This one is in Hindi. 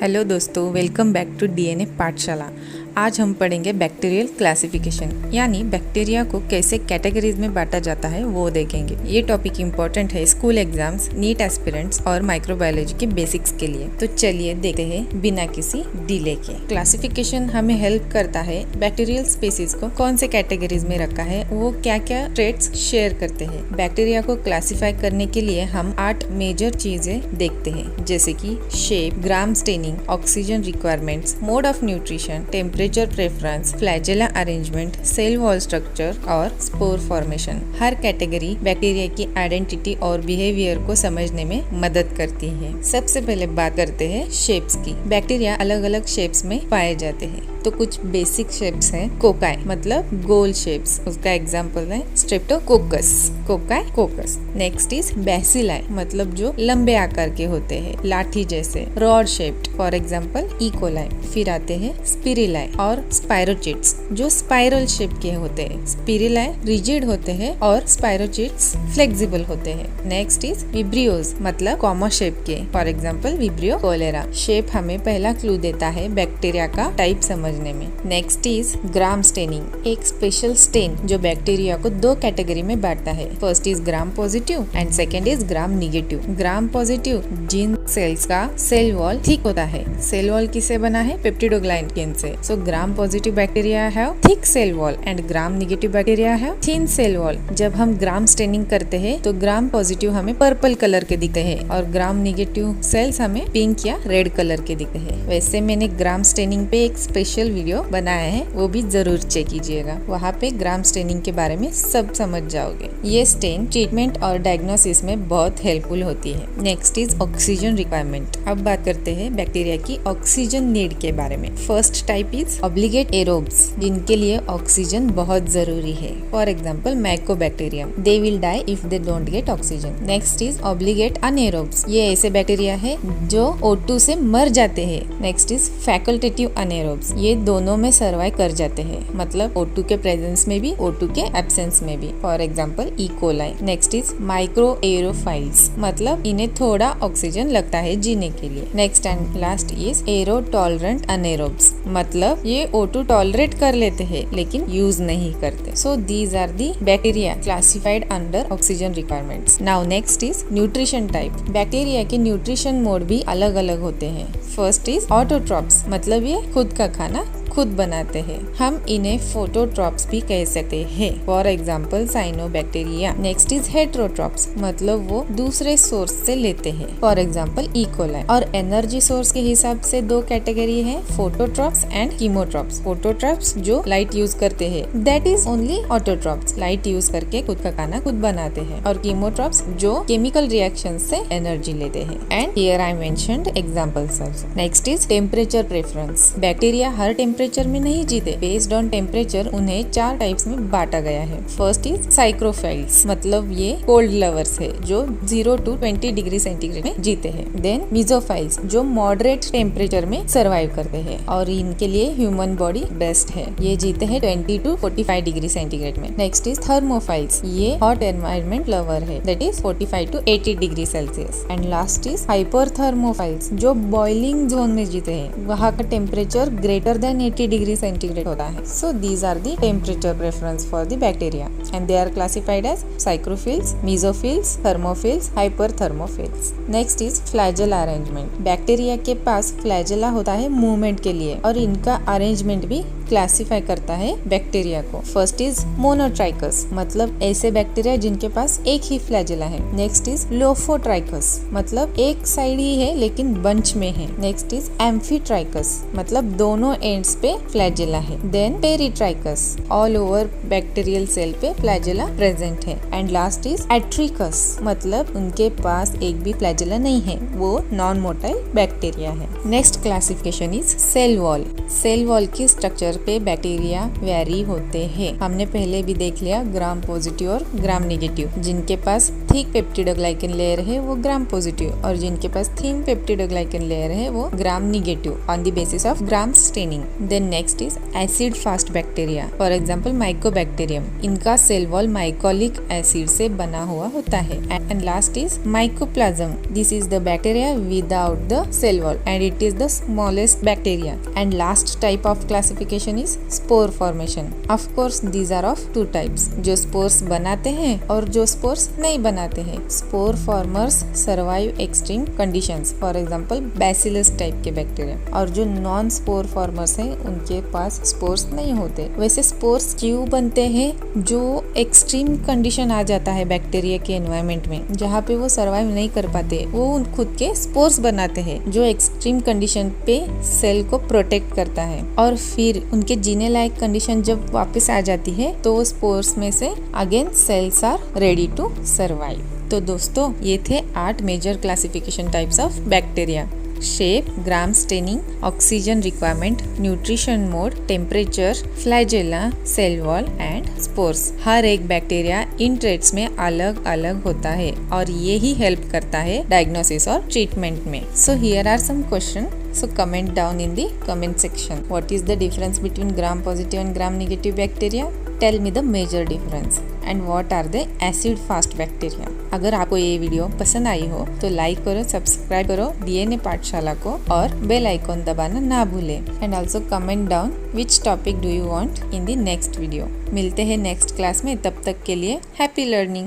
हेलो दोस्तों, वेलकम बैक टू डीएनए पाठशाला। आज हम पढ़ेंगे बैक्टीरियल क्लासिफिकेशन, यानी बैक्टीरिया को कैसे कैटेगरीज में बांटा जाता है वो देखेंगे। ये टॉपिक इम्पोर्टेंट है स्कूल एग्जाम्स, नीट एस्पिरेंट्स और माइक्रोबायोलॉजी के बेसिक्स के लिए। तो चलिए देखते हैं बिना किसी डिले के। क्लासिफिकेशन हमें हेल्प करता है बैक्टीरियल स्पीसीज को कौन से कैटेगरीज में रखा है, वो क्या क्या ट्रेट्स शेयर करते हैं। बैक्टीरिया को क्लासिफाई करने के लिए हम 8 मेजर चीजें देखते हैं, जैसे कि shape, gram staining, oxygen requirements, mode of nutrition, temperature preference, flagella arrangement, cell wall structure और स्पोर फॉर्मेशन। हर कैटेगरी बैक्टीरिया की आइडेंटिटी और बिहेवियर को समझने में मदद करती है। सबसे पहले बात करते हैं शेप्स की। बैक्टीरिया अलग अलग शेप्स में पाए जाते हैं। तो कुछ बेसिक शेप्स हैं। कोकाई मतलब गोल शेप्स, उसका एग्जांपल है Streptococcus, cocci कोकस। Next is bacilli मतलब जो लंबे आकार के होते हैं, लाठी जैसे, rod shaped, for example E coli. फिर आते हैं स्पिरिलाई और स्पाइरोचिट्स जो स्पाइरल शेप के होते हैं। स्पिरिलाई रिजिड होते हैं और स्पाइरोचिट्स फ्लेक्सिबल होते हैं। नेक्स्ट इज विब्रियोज मतलब कॉमा शेप के, for example vibrio cholerae. Shape हमें पहला क्लू देता है बैक्टीरिया का टाइप समझने में। नेक्स्ट इज ग्राम स्टेनिंग, एक स्पेशल स्टेन जो बैक्टीरिया को 2 कैटेगरी में बांटता है। First is Gram positive and second is Gram negative. Gram positive जिन सेल्स का सेल वॉल थिक होता है। सेल वॉल किससे बना है? पेप्टिडोग्लाइकेन से। So Gram positive bacteria have thick cell wall and Gram negative bacteria have thin cell wall. जब हम ग्राम स्टेनिंग करते हैं तो ग्राम पॉजिटिव हमें पर्पल कलर के दिखते हैं और ग्राम निगेटिव सेल्स हमें पिंक या रेड कलर के दिखते हैं। वैसे मैंने ग्राम स्टेनिंग पे एक स्पेशल वीडियो बनाया है, वो भी जरूर चेक कीजिएगा। वहाँ पे ग्राम स्टेनिंग के बारे में सब समझ जाओगे। ये स्टेन ट्रीटमेंट और डायग्नोसिस में बहुत हेल्पफुल होती है। Next is oxygen requirement. अब बात करते हैं बैक्टीरिया की ऑक्सीजन नीड के बारे में। First type is obligate aerobes, जिनके लिए ऑक्सीजन बहुत जरूरी है। For example mycobacterium, they will die if they don't get oxygen. Next is obligate anaerobes, ये ऐसे बैक्टीरिया है जो O2 से मर जाते हैं। नेक्स्ट इज फैकल्टेटिव अनएरोब्स, ये दोनों में सर्वाइव कर जाते हैं, मतलब O2 के प्रेजेंस में भी, O2 के एब्सेंस में भी। For example E coli. Next is micro aerophiles, मतलब इन्हें थोड़ा ऑक्सीजन लगता है जीने के लिए। Next and last is aero tolerant anaerobes, मतलब ये O2 टॉलरेट कर लेते हैं लेकिन यूज नहीं करते। So these are the bacteria classified under oxygen requirements. Now next is nutrition type. Bacteria के न्यूट्रिशन मोड भी अलग अलग होते हैं। फर्स्ट इज ऑटोट्रॉप्स, मतलब ये खुद का खाना खुद बनाते हैं। हम इन्हें फोटोट्रॉप्स भी कह सकते हैं, for example cyanobacteria. Next is heterotrophs, मतलब वो दूसरे सोर्स से लेते हैं, फॉर एग्जाम्पल इकोलाई। और एनर्जी सोर्स के हिसाब से 2 कैटेगरी है, फोटोट्रॉप्स एंड कीमोट्रॉप्स। फोटोट्रॉप्स जो लाइट यूज करते हैं, that is only autotrophs, light use करके खुद का खाना खुद बनाते हैं। और कीमोट्रॉप्स जो केमिकल रिएक्शन से एनर्जी लेते हैं। And here I mentioned examples also. Next is temperature preference. Bacteria her temperature में नहीं जीते। बेस्ड ऑन टेम्परेचर उन्हें 4 टाइप्स में बांटा गया है। फर्स्ट इज साइक्रोफाइल्स, मतलब ये कोल्ड लवर्स है जो 0 to 20 डिग्री सेंटीग्रेड में जीते हैं। देन मीजोफाइल्स जो मॉडरेट टेम्परेचर में सर्वाइव करते हैं और इनके लिए ह्यूमन बॉडी बेस्ट है, ये जीते हैं 20 to 45 डिग्री सेंटीग्रेड में। नेक्स्ट इज थर्मोफाइल्स, ये हॉट एनवायरनमेंट लवर है, that is 45 to 80 degree Celsius. And last is hyperthermophiles जो बॉइलिंग जोन में जीते हैं, वहाँ का temperature greater than 80 degree centigrade होता है। So these are the temperature preference for the bacteria and they are classified as psychrophiles, mesophiles, thermophiles, hyperthermophiles. Next is flagella arrangement. Bacteria के पास फ्लैजेला होता है मूवमेंट के लिए और इनका अरेंजमेंट भी क्लासिफाई करता है बैक्टीरिया को। फर्स्ट इज मोनोट्राइकस, मतलब ऐसे बैक्टीरिया जिनके पास एक ही फ्लैजेला है। नेक्स्ट इज लोफोट्राइकस, मतलब एक साइड ही है लेकिन बंच में है। नेक्स्ट इज एम्फीट्राइकस, मतलब दोनों एंड्स पे फ्लैजेला है। Then peritrichous, all over bacterial cell पे फ्लैजेला प्रेजेंट है। एंड लास्ट इज एट्रिकस, मतलब उनके पास एक भी फ्लैजेला नहीं है, वो नॉन मोटाइल बैक्टीरिया है। Next classification is cell wall. Cell wall की स्ट्रक्चर पे बैक्टीरिया वेरी होते हैं। हमने पहले भी देख लिया ग्राम पॉजिटिव और ग्राम नेगेटिव, जिनके पास थिक पेप्टिडोग्लाइकन लेयर है वो ग्राम पॉजिटिव और जिनके पास थिन पेप्टिडोग्लाइकन लेयर है वो gram negative on the basis of gram staining. Then next is acid fast bacteria, for example mycobacterium. इनका सेल वॉल माइकोलिक एसिड से बना हुआ होता है। And last is mycoplasm, this is the bacteria without the cell wall and it is the smallest bacteria. And last type of classification is spore formation. Of course these are of two types, जो स्पोर्स बनाते हैं और जो स्पोर्स नहीं बनाते हैं। Spore formers survive extreme conditions, for example bacillus type के बैक्टीरिया, और जो नॉन स्पोर फॉर्मर्स हैं उनके पास स्पोर्स नहीं होते। वैसे स्पोर्स क्यों बनते हैं? जो एक्सट्रीम कंडीशन आ जाता है बैक्टीरिया के एनवायरनमेंट में जहाँ पे वो सर्वाइव नहीं कर पाते, वो खुद के स्पोर्स बनाते हैं जो एक्सट्रीम कंडीशन पे सेल को प्रोटेक्ट करता है। और फिर उनके जीने लायक कंडीशन जब वापस आ जाती है तो वो स्पोर्स में से again cells are ready to survive. तो दोस्तों ये थे 8 major classification types of bacteria. Shape, gram staining, oxygen requirement, nutrition mode, temperature, flagella, cell wall and spores. हर एक बैक्टीरिया इन ट्रेट्स में अलग अलग होता है और ये ही हेल्प करता है डायग्नोसिस और ट्रीटमेंट में। So here are some question. So comment down in the comment section. What is the difference between gram positive and gram negative bacteria? Tell me the major difference. And what are the acid fast bacteria? अगर आपको ये वीडियो पसंद आई हो तो लाइक करो, सब्सक्राइब करो डीएनए पाठशाला को और बेल आइकॉन दबाना ना भूलें। And also comment down which topic do you want in the next video. मिलते हैं नेक्स्ट क्लास में, तब तक के लिए हैप्पी लर्निंग।